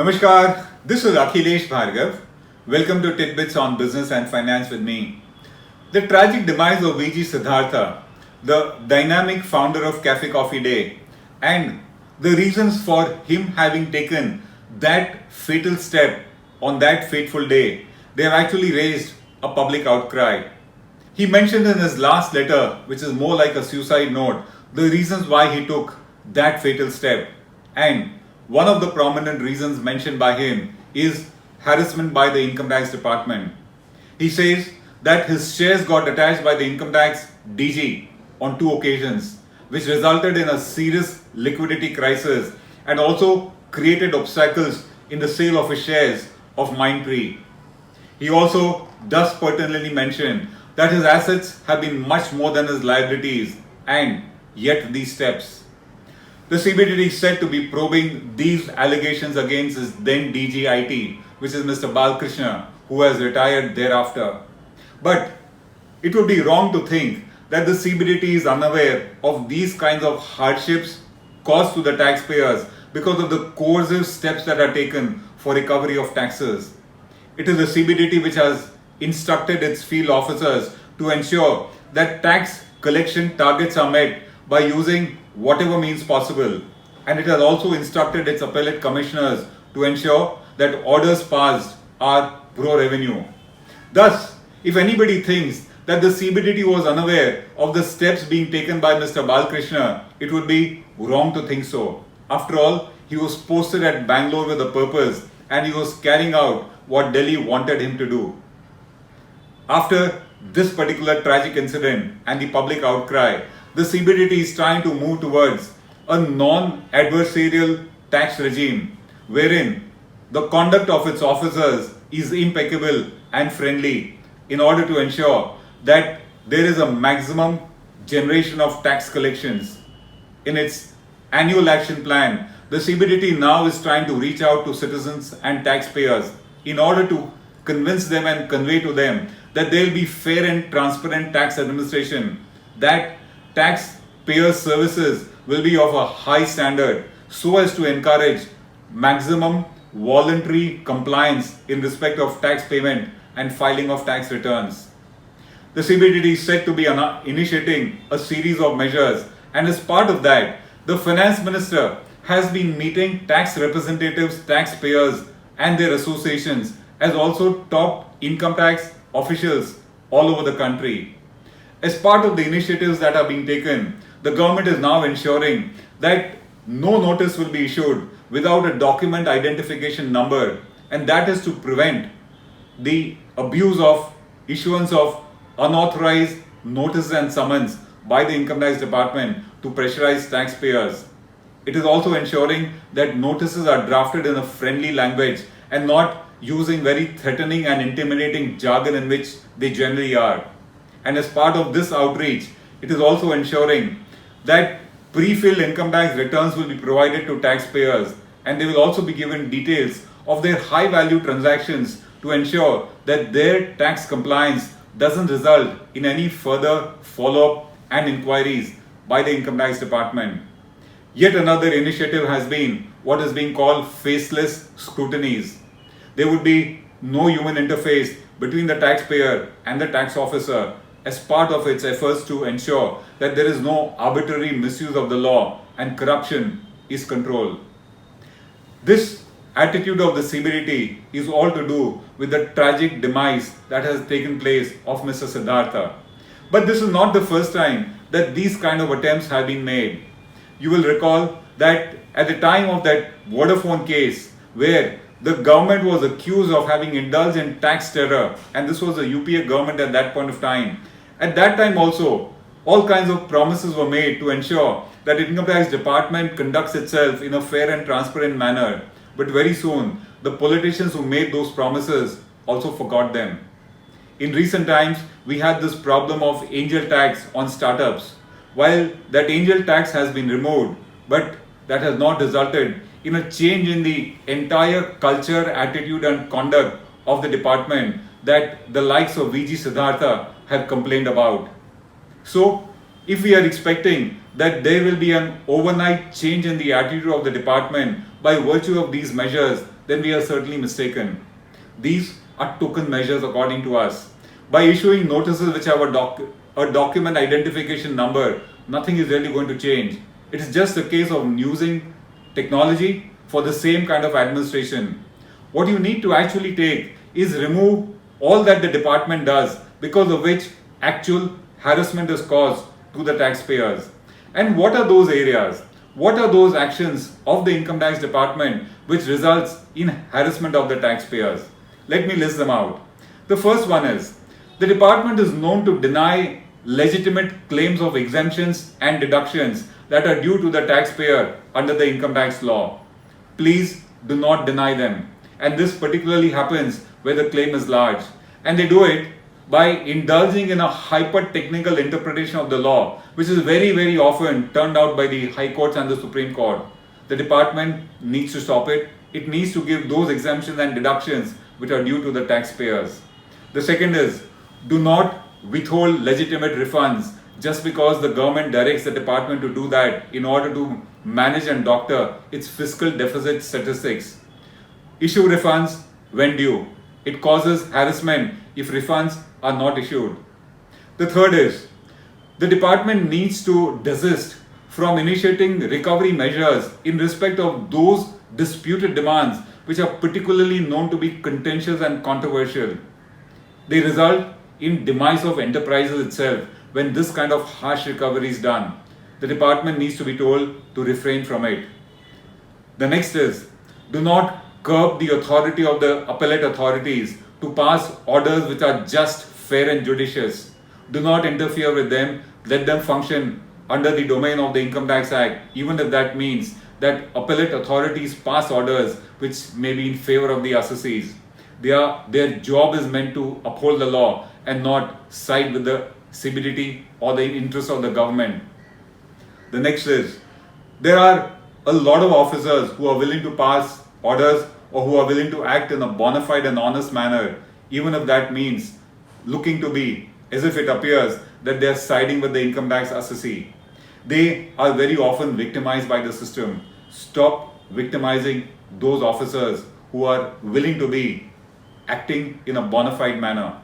Namaskar, this is Akhilesh Bhargava. Welcome to Tit-Bits on Business and Finance with me. The tragic demise of VG Siddhartha, the dynamic founder of Cafe Coffee Day, and the reasons for him having taken that fatal step on that fateful day, they have actually raised a public outcry. He mentioned in his last letter, which is more like a suicide note, the reasons why he took that fatal step. And one of the prominent reasons mentioned by him is harassment by the income tax department. He says that his shares got attached by the income tax DG on 2 occasions, which resulted in a serious liquidity crisis and also created obstacles in the sale of his shares of Mindtree. He also does pertinently mention that his assets have been much more than his liabilities, and yet these steps. The CBDT is said to be probing these allegations against his then DG IT, which is Mr. Balkrishna, who has retired thereafter. But it would be wrong to think that the CBDT is unaware of these kinds of hardships caused to the taxpayers because of the coercive steps that are taken for recovery of taxes. It is the CBDT which has instructed its field officers to ensure that tax collection targets are met by using whatever means possible, and it has also instructed its appellate commissioners to ensure that orders passed are pro-revenue. Thus, if anybody thinks that the CBDT was unaware of the steps being taken by Mr. Balkrishna, it would be wrong to think so. After all, he was posted at Bangalore with a purpose, and he was carrying out what Delhi wanted him to do. After this particular tragic incident and the public outcry, the CBDT is trying to move towards a non-adversarial tax regime wherein the conduct of its officers is impeccable and friendly in order to ensure that there is a maximum generation of tax collections. In its annual action plan, the CBDT now is trying to reach out to citizens and taxpayers in order to convince them and convey to them that there will be fair and transparent tax administration, that taxpayer services will be of a high standard so as to encourage maximum voluntary compliance in respect of tax payment and filing of tax returns. The CBDT is said to be initiating a series of measures, and as part of that, the finance minister has been meeting tax representatives, taxpayers and their associations, as also top income tax officials all over the country. As part of the initiatives that are being taken, the government is now ensuring that no notice will be issued without a document identification number, and that is to prevent the abuse of issuance of unauthorized notices and summons by the income tax department to pressurize taxpayers. It is also ensuring that notices are drafted in a friendly language and not using very threatening and intimidating jargon in which they generally are. And as part of this outreach, it is also ensuring that pre-filled income tax returns will be provided to taxpayers, and they will also be given details of their high-value transactions to ensure that their tax compliance doesn't result in any further follow-up and inquiries by the income tax department. Yet another initiative has been what is being called faceless scrutinies. There would be no human interface between the taxpayer and the tax officer as part of its efforts to ensure that there is no arbitrary misuse of the law and corruption is controlled. This attitude of the CBDT is all to do with the tragic demise that has taken place of Mr. Siddhartha. But this is not the first time that these kind of attempts have been made. You will recall that at the time of that Vodafone case, where the government was accused of having indulged in tax terror, and this was the UPA government at that point of time. At that time also, all kinds of promises were made to ensure that the income tax department conducts itself in a fair and transparent manner. But very soon, the politicians who made those promises also forgot them. In recent times, we had this problem of angel tax on startups. While that angel tax has been removed, but that has not resulted in a change in the entire culture, attitude and conduct of the department that the likes of VG Siddhartha have complained about. So, if we are expecting that there will be an overnight change in the attitude of the department by virtue of these measures, then we are certainly mistaken. These are token measures according to us. By issuing notices which have a document identification number, nothing is really going to change. It is just a case of using technology for the same kind of administration. What you need to actually take is remove all that the department does, because of which actual harassment is caused to the taxpayers. And what are those areas? What are those actions of the income tax department which results in harassment of the taxpayers? Let me list them out. The first one is, the department is known to deny legitimate claims of exemptions and deductions that are due to the taxpayer under the income tax law. Please do not deny them. And this particularly happens where the claim is large. And they do it by indulging in a hyper-technical interpretation of the law, which is very, very often turned out by the High Courts and the Supreme Court. The department needs to stop it. It needs to give those exemptions and deductions which are due to the taxpayers. The second is, do not withhold legitimate refunds just because the government directs the department to do that in order to manage and doctor its fiscal deficit statistics. Issue refunds when due. It causes harassment if refunds are not issued. The third is, the department needs to desist from initiating recovery measures in respect of those disputed demands which are particularly known to be contentious and controversial. They result in demise of enterprises itself when this kind of harsh recovery is done. The department needs to be told to refrain from it. The next is, do not curb the authority of the appellate authorities to pass orders which are just, fair and judicious. Do not interfere with them. Let them function under the domain of the Income Tax Act, even if that means that appellate authorities pass orders which may be in favor of the assessees. Their job is meant to uphold the law and not side with the CBDT or the interests of the government. The next is, there are a lot of officers who are willing to pass orders or who are willing to act in a bona fide and honest manner, even if that means looking to be as if it appears that they are siding with the income tax assessee. They are very often victimized by the system. Stop victimizing those officers who are willing to be acting in a bona fide manner.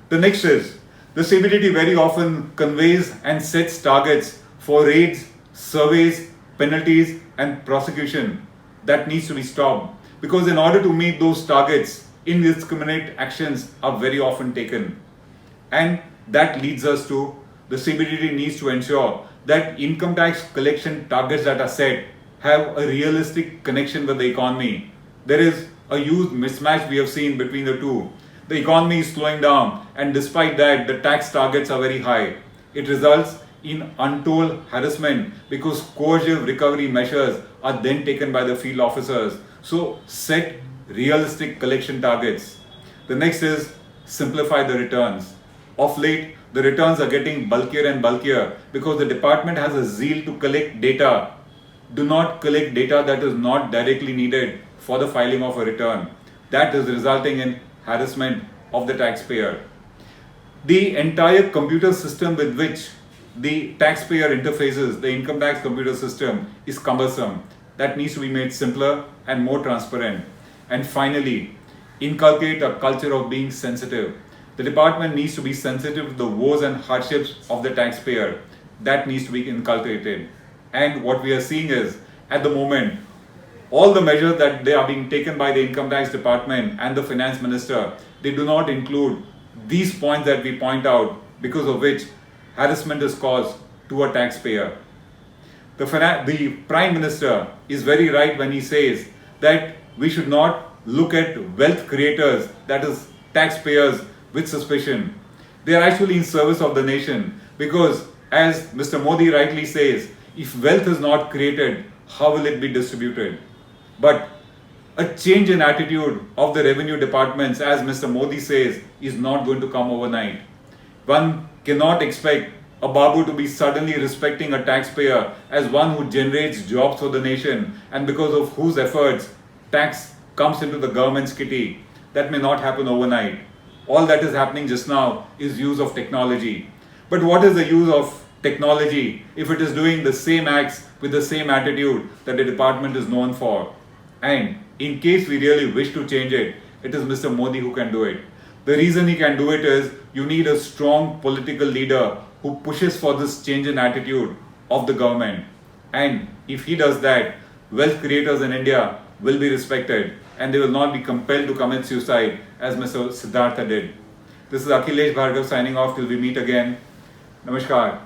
The next is, the CBDT very often conveys and sets targets for raids, surveys, penalties and prosecution. That needs to be stopped, because in order to meet those targets, indiscriminate actions are very often taken. And that leads us to, the CBDT needs to ensure that income tax collection targets that are set have a realistic connection with the economy. There is a huge mismatch we have seen between the two. The economy is slowing down, and despite that, the tax targets are very high. It results in untold harassment because coercive recovery measures are then taken by the field officers. So set realistic collection targets. The next is, simplify the returns. Of late, the returns are getting bulkier and bulkier because the department has a zeal to collect data. Do not collect data that is not directly needed for the filing of a return. That is resulting in harassment of the taxpayer. The entire computer system with which the taxpayer interfaces, the income tax computer system, is cumbersome. That needs to be made simpler and more transparent. And finally, inculcate a culture of being sensitive. The department needs to be sensitive to the woes and hardships of the taxpayer. That needs to be inculcated. And what we are seeing is, at the moment, all the measures that they are being taken by the income tax department and the finance minister, they do not include these points that we point out, because of which harassment is caused to a taxpayer. The Prime Minister is very right when he says that we should not look at wealth creators, that is taxpayers, with suspicion. They are actually in service of the nation, because as Mr. Modi rightly says, if wealth is not created, how will it be distributed? But a change in attitude of the revenue departments, as Mr. Modi says, is not going to come overnight. One cannot expect a Babu to be suddenly respecting a taxpayer as one who generates jobs for the nation and because of whose efforts tax comes into the government's kitty. That may not happen overnight. All that is happening just now is use of technology. But what is the use of technology if it is doing the same acts with the same attitude that the department is known for? And in case we really wish to change it, it is Mr. Modi who can do it. The reason he can do it is you need a strong political leader who pushes for this change in attitude of the government. And if he does that, wealth creators in India will be respected and they will not be compelled to commit suicide as Mr. Siddhartha did. This is Akhilesh Bhargava signing off till we meet again. Namaskar.